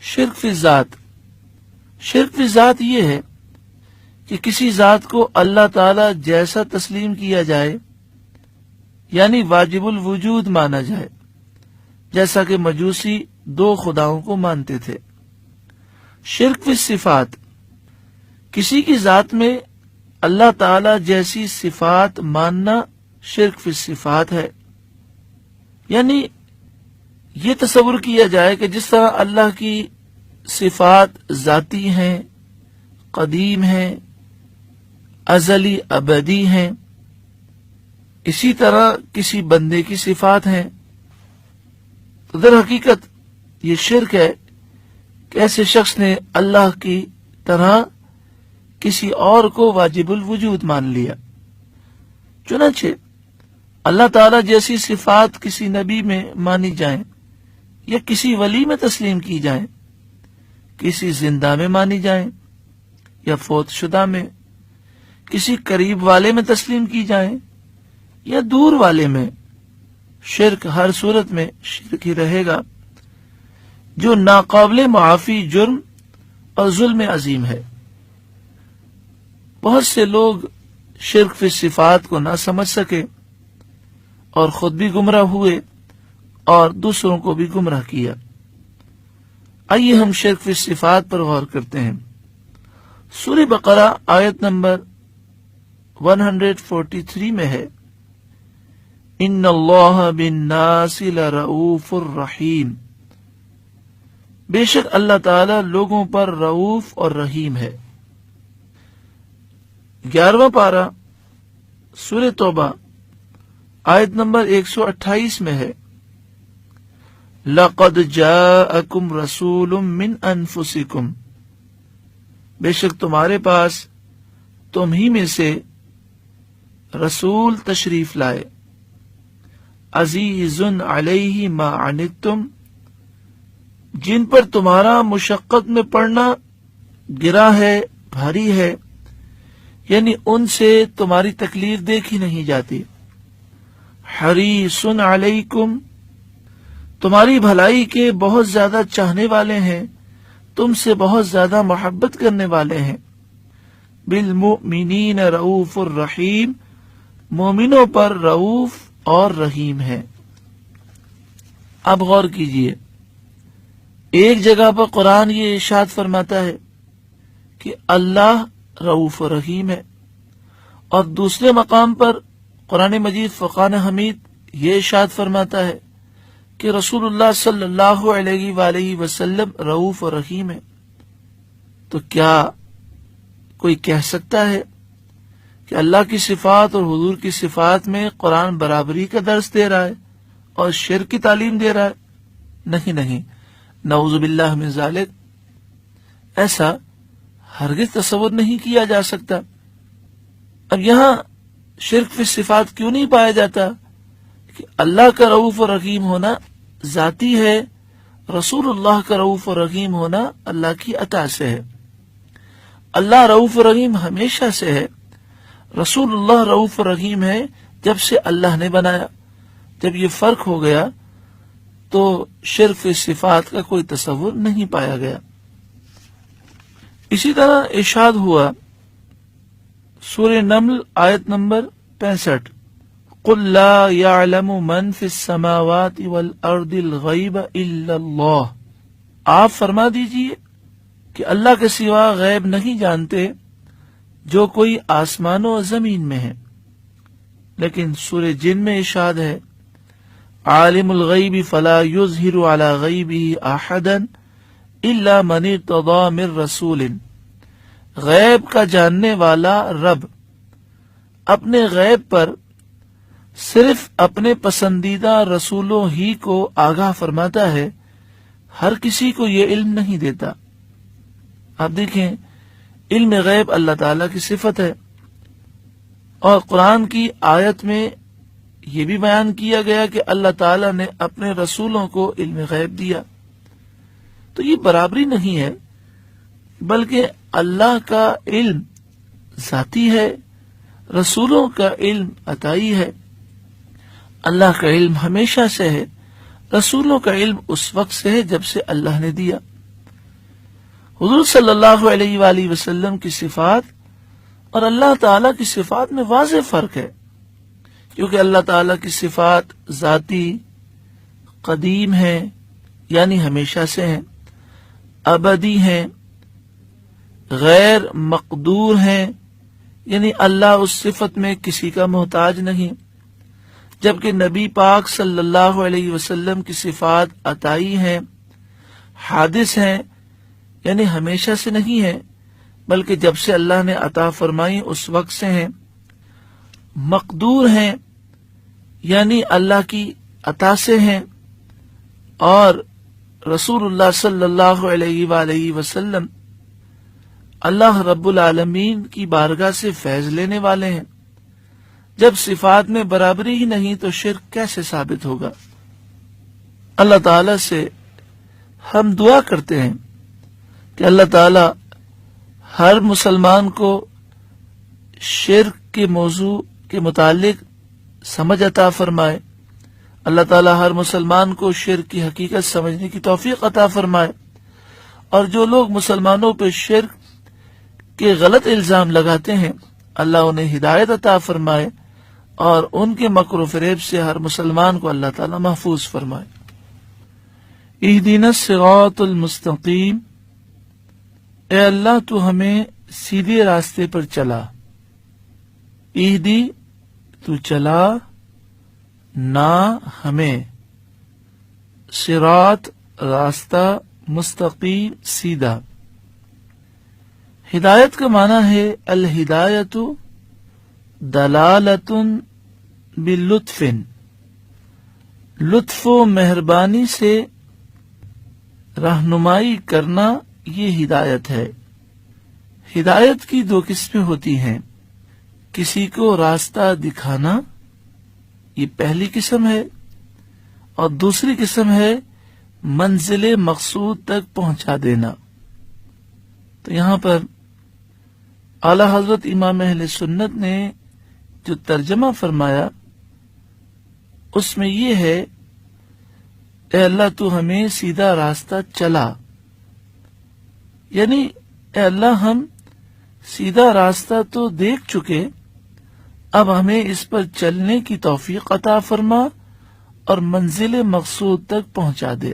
شرک فی ذات، شرک فی ذات یہ ہے کہ کسی ذات کو اللہ تعالی جیسا تسلیم کیا جائے، یعنی واجب الوجود مانا جائے، جیسا کہ مجوسی دو خداؤں کو مانتے تھے۔ شرک فی صفات، کسی کی ذات میں اللہ تعالی جیسی صفات ماننا شرک فی صفات ہے، یعنی یہ تصور کیا جائے کہ جس طرح اللہ کی صفات ذاتی ہیں، قدیم ہیں، ازلی ابدی ہیں، اسی طرح کسی بندے کی صفات ہیں۔ تو در حقیقت یہ شرک ہے کہ ایسے شخص نے اللہ کی طرح کسی اور کو واجب الوجود مان لیا۔ چنانچہ اللہ تعالی جیسی صفات کسی نبی میں مانی جائیں یا کسی ولی میں تسلیم کی جائیں، کسی زندہ میں مانی جائیں یا فوت شدہ میں، کسی قریب والے میں تسلیم کی جائیں یا دور والے میں، شرک ہر صورت میں شرک ہی رہے گا، جو ناقابل معافی جرم اور ظلم عظیم ہے۔ بہت سے لوگ شرک فی صفات کو نہ سمجھ سکے اور خود بھی گمراہ ہوئے اور دوسروں کو بھی گمراہ کیا۔ آئیے ہم شرک فی صفات پر غور کرتے ہیں۔ سورہ بقرہ آیت نمبر 143 میں ہے، ان اللہ بالناس لرؤوف الرحیم، بے شک اللہ تعالی لوگوں پر رؤوف اور رحیم ہے۔ 11واں پارہ سورہ توبہ آیت نمبر 128 میں ہے، لَقَدْ جَاءَكُمْ رَسُولٌ مِّنْ أَنفُسِكُمْ، بے شک تمہارے پاس تم ہی میں سے رسول تشریف لائے، عزیز علیہ ما عنتم، جن پر تمہارا مشقت میں پڑنا گرا ہے، بھاری ہے، یعنی ان سے تمہاری تکلیف دیکھی نہیں جاتی۔ حریص علیکم، تمہاری بھلائی کے بہت زیادہ چاہنے والے ہیں، تم سے بہت زیادہ محبت کرنے والے ہیں۔ بالمؤمنین رؤوف الرحیم، مومنوں پر رؤوف اور رحیم ہے۔ اب غور کیجئے، ایک جگہ پر قرآن یہ ارشاد فرماتا ہے کہ اللہ رؤوف و رحیم ہے، اور دوسرے مقام پر قرآن مجید فرقان حمید یہ ارشاد فرماتا ہے کہ رسول اللہ صلی اللہ علیہ وآلہ وسلم رؤوف و رحیم ہے۔ تو کیا کوئی کہہ سکتا ہے کہ اللہ کی صفات اور حضور کی صفات میں قرآن برابری کا درس دے رہا ہے اور شرک کی تعلیم دے رہا ہے؟ نہیں، نعوذ باللہ من ذالک، ایسا ہرگز تصور نہیں کیا جا سکتا۔ اب یہاں شرک فی صفات کیوں نہیں پایا جاتا؟ کہ اللہ کا رؤوف و رحیم ہونا ذاتی ہے، رسول اللہ کا رؤوف و رحیم ہونا اللہ کی عطا سے ہے۔ اللہ رؤوف و رحیم ہمیشہ سے ہے، رسول اللہ رؤوف و رحیم ہے جب سے اللہ نے بنایا۔ جب یہ فرق ہو گیا تو شرک فی صفات کا کوئی تصور نہیں پایا گیا۔ اسی طرح ارشاد ہوا سورہ نمل آیت نمبر 65، قُلْ لَا يَعْلَمُ مَنْ فِي السَّمَاوَاتِ وَالْأَرْضِ الْغَيْبَ إِلَّا اللَّهُ، آپ فرما دیجئے کہ اللہ کے سوا غیب نہیں جانتے جو کوئی آسمان و زمین میں ہے۔ لیکن سورہ جن میں ارشاد ہے، عالم الغیب فلا یظہر علی غیبہ احدا الا من ارتضی من رسول، غیب کا جاننے والا رب اپنے غیب پر صرف اپنے پسندیدہ رسولوں ہی کو آگاہ فرماتا ہے، ہر کسی کو یہ علم نہیں دیتا۔ آپ دیکھیں، علم غیب اللہ تعالی کی صفت ہے، اور قرآن کی آیت میں یہ بھی بیان کیا گیا کہ اللہ تعالی نے اپنے رسولوں کو علم غیب دیا۔ تو یہ برابری نہیں ہے، بلکہ اللہ کا علم ذاتی ہے، رسولوں کا علم عطائی ہے۔ اللہ کا علم ہمیشہ سے ہے، رسولوں کا علم اس وقت سے ہے جب سے اللہ نے دیا۔ حضور صلی اللہ علیہ وآلہ وسلم کی صفات اور اللہ تعالی کی صفات میں واضح فرق ہے، کیونکہ اللہ تعالی کی صفات ذاتی قدیم ہیں یعنی ہمیشہ سے ہیں، ابدی ہیں، غیر مقدور ہیں یعنی اللہ اس صفت میں کسی کا محتاج نہیں، جبکہ نبی پاک صلی اللہ علیہ وسلم کی صفات عطائی ہیں، حادث ہیں یعنی ہمیشہ سے نہیں ہیں بلکہ جب سے اللہ نے عطا فرمائی اس وقت سے ہیں، مقدور ہیں یعنی اللہ کی عطا سے ہیں، اور رسول اللہ صلی اللہ علیہ وآلہ وسلم اللہ رب العالمین کی بارگاہ سے فیض لینے والے ہیں۔ جب صفات میں برابری ہی نہیں تو شرک کیسے ثابت ہوگا؟ اللہ تعالی سے ہم دعا کرتے ہیں کہ اللہ تعالی ہر مسلمان کو شرک کے موضوع کے متعلق سمجھ عطا فرمائے، اللہ تعالی ہر مسلمان کو شرک کی حقیقت سمجھنے کی توفیق عطا فرمائے، اور جو لوگ مسلمانوں پہ شرک کے غلط الزام لگاتے ہیں اللہ انہیں ہدایت عطا فرمائے، اور ان کے مکر و فریب سے ہر مسلمان کو اللہ تعالی محفوظ فرمائے۔ اہدنا الصراط المستقیم، اے اللہ تو ہمیں سیدھے راستے پر چلا، اہدی تو چلا، نہ ہمیں، صراط راستہ، مستقیم سیدھا۔ ہدایت کا معنی ہے الہدایت دلالت بلطف، لطف و مہربانی سے رہنمائی کرنا، یہ ہدایت ہے۔ ہدایت کی دو قسمیں ہوتی ہیں، کسی کو راستہ دکھانا، یہ پہلی قسم ہے، اور دوسری قسم ہے منزل مقصود تک پہنچا دینا۔ تو یہاں پر اعلی حضرت امام اہل سنت نے جو ترجمہ فرمایا اس میں یہ ہے، اے اللہ تو ہمیں سیدھا راستہ چلا، یعنی اے اللہ ہم سیدھا راستہ تو دیکھ چکے، اب ہمیں اس پر چلنے کی توفیق عطا فرما اور منزل مقصود تک پہنچا دے۔